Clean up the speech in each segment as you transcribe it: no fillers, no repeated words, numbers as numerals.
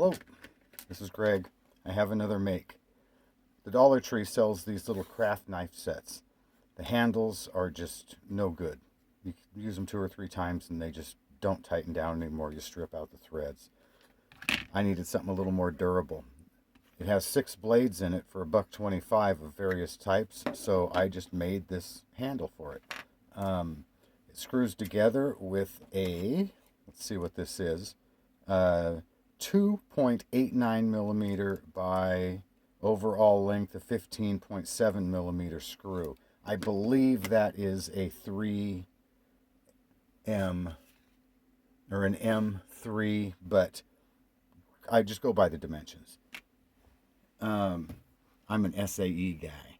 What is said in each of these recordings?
Hello, this is Greg. I have another make. The Dollar Tree sells these little craft knife sets. The handles are just no good. You use them 2 or 3 times and they just don't tighten down anymore. You strip out the threads. I needed something a little more durable. It has 6 blades in it for $1.25 of various types, so I just made this handle for it. It screws together with a, let's see what this is, 2.89 millimeter by overall length of 15.7 millimeter screw. I believe that is a 3M or an M3, but I just go by the dimensions. I'm an SAE guy.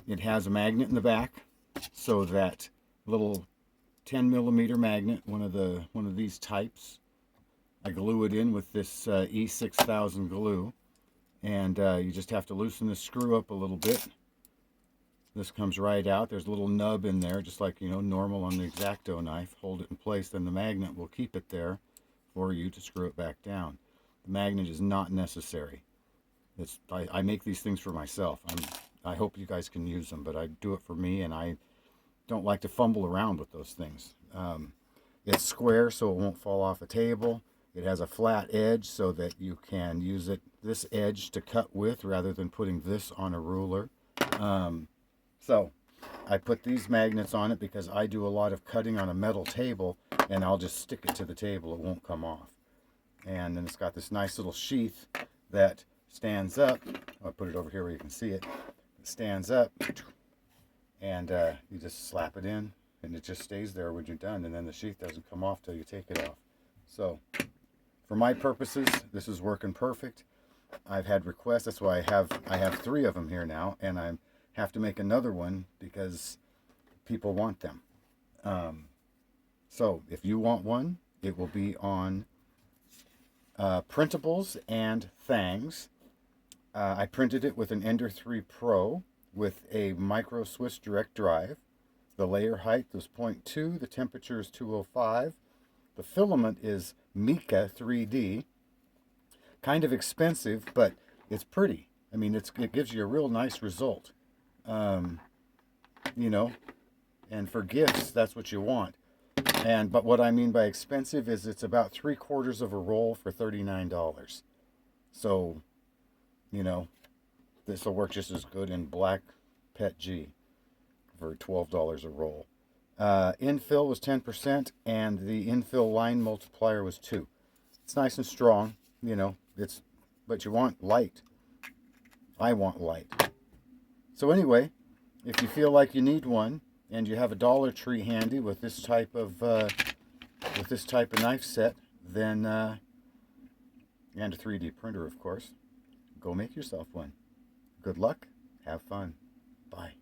It has a magnet in the back, so that little 10 millimeter magnet, one of these types. I glue it in with this E6000 glue, and you just have to loosen the screw up a little bit. This comes right out. There's a little nub in there, just like normal on the X-Acto knife. Hold it in place, then the magnet will keep it there for you to screw it back down. The magnet is not necessary. I make these things for myself. I hope you guys can use them, but I do it for me, and I don't like to fumble around with those things. It's square, so it won't fall off a table. It has a flat edge so that you can use this edge to cut with rather than putting this on a ruler. So I put these magnets on it because I do a lot of cutting on a metal table, and I'll just stick it to the table. It won't come off. And then it's got this nice little sheath that stands up. I'll put it over here where you can see it. It stands up, and you just slap it in, and it just stays there when you're done, and then the sheath doesn't come off till you take it off. So for my purposes, this is working perfect. I've had requests. That's why I have 3 of them here now, and I have to make another one because people want them. So if you want one, it will be on printables and Thangs. I printed it with an Ender 3 Pro with a micro Swiss direct drive. The layer height was 0.2. The temperature is 205. The filament is Mica 3D. Kind of expensive, but it's pretty. I mean, it gives you a real nice result. And for gifts, that's what you want. But what I mean by expensive is it's about 3/4 of a roll for $39. So, this will work just as good in black PET G for $12 a roll. Infill was 10%, and the infill line multiplier was 2. It's nice and strong, but you want light. I want light. So anyway, if you feel like you need one, and you have a Dollar Tree handy with this type of knife set, then and a 3D printer, of course, go make yourself one. Good luck. Have fun. Bye.